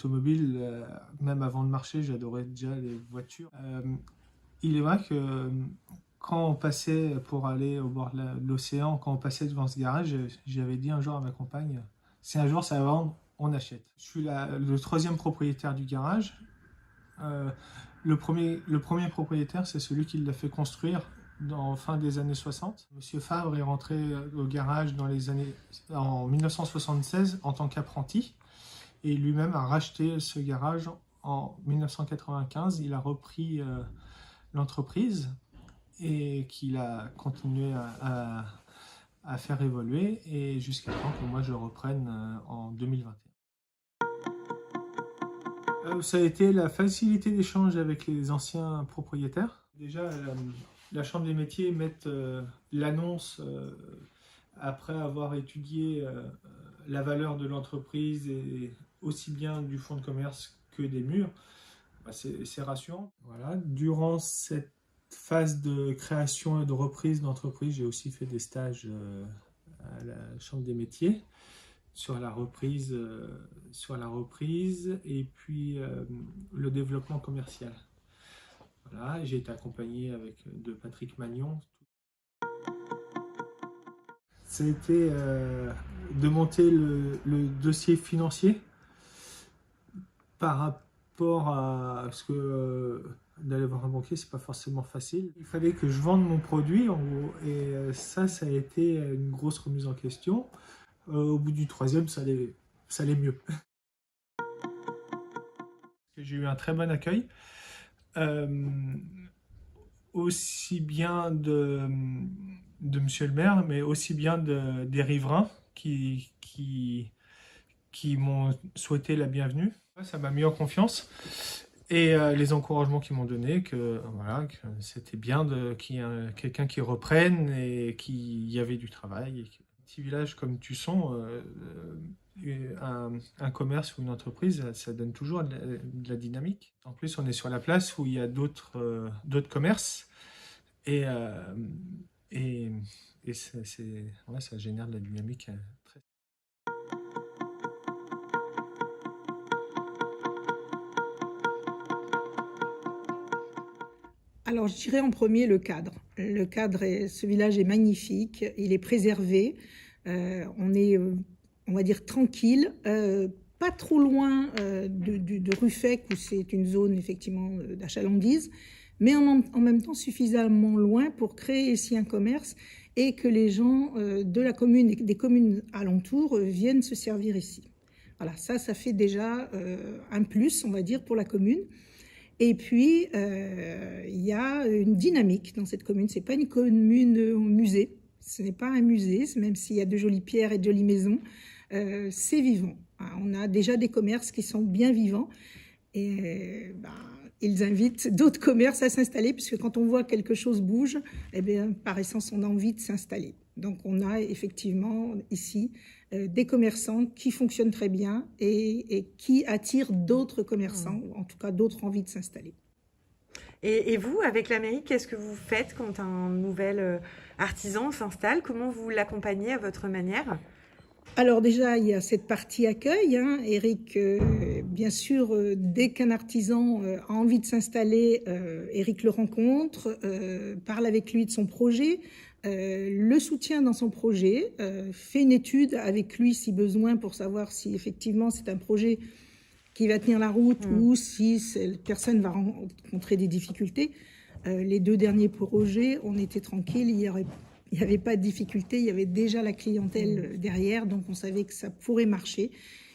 automobile, même avant de marcher, j'adorais déjà les voitures. Il est vrai que quand on passait pour aller au bord de l'océan, quand on passait devant ce garage, j'avais dit un jour à ma compagne, si un jour ça va vendre, on achète. Je suis le troisième propriétaire du garage. Le premier propriétaire, c'est celui qui l'a fait construire en fin des années 60. Monsieur Favre est rentré au garage en 1976 en tant qu'apprenti et lui-même a racheté ce garage en 1995. Il a repris l'entreprise et qu'il a continué à faire évoluer et jusqu'à temps que moi je reprenne en 2021. Ça a été la facilité d'échange avec les anciens propriétaires. Déjà, la Chambre des métiers met l'annonce après avoir étudié la valeur de l'entreprise et aussi bien du fonds de commerce que des murs. C'est rassurant. Voilà. Durant cette phase de création et de reprise d'entreprise, j'ai aussi fait des stages à la Chambre des métiers sur la reprise et puis le développement commercial. Voilà, j'ai été accompagné de Patrick Magnon. Ça a été de monter le dossier financier par rapport à ce que d'aller voir un banquier, c'est pas forcément facile. Il fallait que je vende mon produit en gros, et ça a été une grosse remise en question. Au bout du troisième, ça allait mieux. J'ai eu un très bon accueil, aussi bien de monsieur le maire, mais aussi bien des riverains qui m'ont souhaité la bienvenue. Ça m'a mis en confiance et les encouragements qu'ils m'ont donnés, que c'était bien qu'il y ait quelqu'un qui reprenne et qu'il y avait du travail. Un petit village comme Tusson, un commerce ou une entreprise, ça donne toujours de la dynamique. En plus, on est sur la place où il y a d'autres commerces et ça génère de la dynamique. Alors, je dirais en premier le cadre. Ce village est magnifique, il est préservé, on est, on va dire, tranquille, pas trop loin de Ruffec, où c'est une zone effectivement d'achalandise, mais en même temps suffisamment loin pour créer ici un commerce et que les gens de la commune et des communes alentours viennent se servir ici. Voilà, ça fait déjà un plus, on va dire, pour la commune. Et puis, il y a une dynamique dans cette commune. Ce n'est pas une commune musée, ce n'est pas un musée, même s'il y a de jolies pierres et de jolies maisons, c'est vivant. On a déjà des commerces qui sont bien vivants et ils invitent d'autres commerces à s'installer, puisque quand on voit quelque chose bouge, eh bien, par essence, on a envie de s'installer. Donc, on a effectivement ici des commerçants qui fonctionnent très bien et qui attirent d'autres commerçants, ou en tout cas d'autres envies de s'installer. Et vous, avec la mairie, qu'est-ce que vous faites quand un nouvel artisan s'installe? Comment vous l'accompagnez à votre manière? Alors déjà, il y a cette partie accueil. Eric, bien sûr, dès qu'un artisan a envie de s'installer, Eric le rencontre, parle avec lui de son projet, le soutient dans son projet, fait une étude avec lui si besoin pour savoir si effectivement c'est un projet qui va tenir la route ou si cette personne va rencontrer des difficultés. Les 2 derniers projets, on était tranquille, il n'y avait pas de difficulté, il y avait déjà la clientèle derrière, donc on savait que ça pourrait marcher.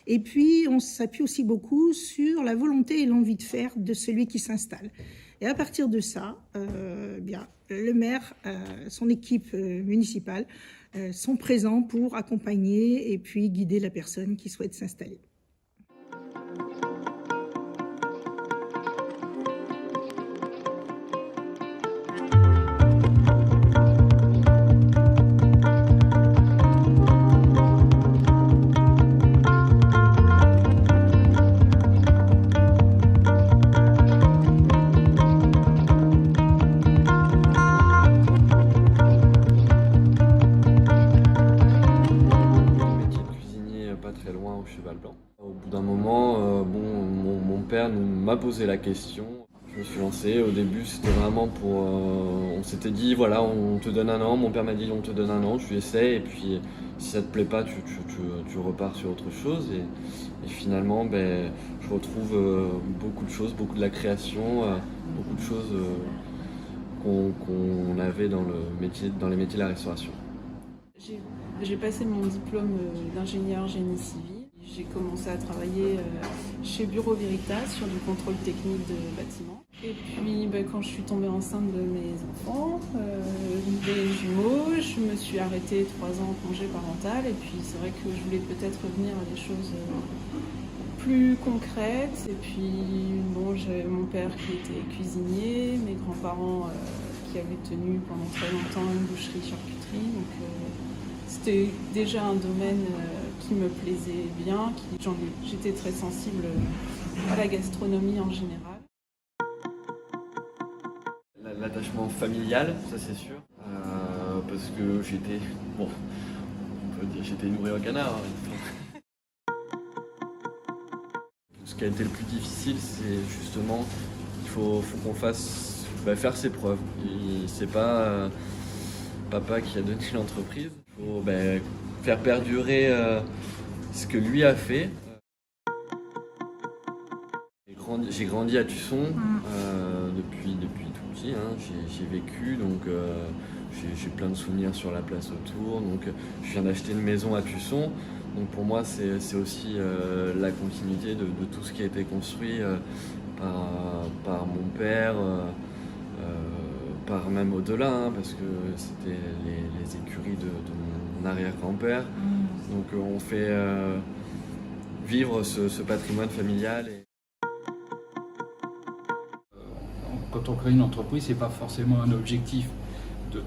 Et puis, on s'appuie aussi beaucoup sur la volonté et l'envie de faire de celui qui s'installe. Et à partir de ça, le maire, son équipe municipale sont présents pour accompagner et puis guider la personne qui souhaite s'installer. Pas très loin au Cheval Blanc. père m'a posé la question. Je me suis lancé. Au début, c'était vraiment pour... on s'était dit, voilà, on te donne un an. Mon père m'a dit, on te donne un an, tu essaies. Et puis, si ça te plaît pas, tu repars sur autre chose. Et finalement, je retrouve beaucoup de choses, beaucoup de la création, beaucoup de choses qu'on avait dans les métiers de la restauration. J'ai passé mon diplôme d'ingénieur génie civil. J'ai commencé à travailler chez Bureau Veritas sur du contrôle technique de bâtiments. Et puis quand je suis tombée enceinte de mes enfants, des jumeaux, je me suis arrêtée 3 ans en congé parental. Et puis c'est vrai que je voulais peut-être revenir à des choses plus concrètes. Et puis j'ai mon père qui était cuisinier, mes grands-parents qui avaient tenu pendant très longtemps une boucherie-charcuterie. Donc c'était déjà un domaine qui me plaisait bien. J'étais très sensible à la gastronomie en général. L'attachement familial, ça c'est sûr, parce que j'étais nourri au canard. Ce qui a été le plus difficile, c'est justement qu'il faut qu'on fasse faire ses preuves. C'est pas papa qui a donné l'entreprise. Il faut faire perdurer ce que lui a fait. J'ai grandi à Tusson depuis tout petit. J'ai vécu, donc j'ai plein de souvenirs sur la place autour. Donc je viens d'acheter une maison à Tusson. Donc pour moi, c'est aussi la continuité de tout ce qui a été construit par mon père, par même au-delà, parce que c'était les écuries de mon arrière-grand-père. Donc on fait vivre ce patrimoine familial. Quand on crée une entreprise, c'est pas forcément un objectif de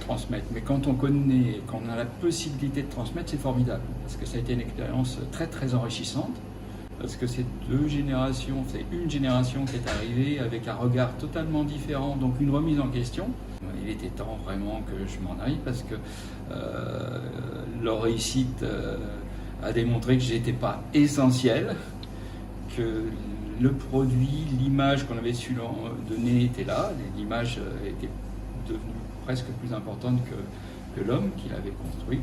transmettre. Mais quand on connaît, quand on a la possibilité de transmettre, c'est formidable. Parce que ça a été une expérience très très enrichissante. Parce que c'est une génération qui est arrivée avec un regard totalement différent, donc une remise en question. Il était temps vraiment que je m'en aille parce que leur réussite a démontré que j'étais pas essentiel, que le produit, l'image qu'on avait su leur donner était là, l'image était devenue presque plus importante que l'homme qui l'avait construit.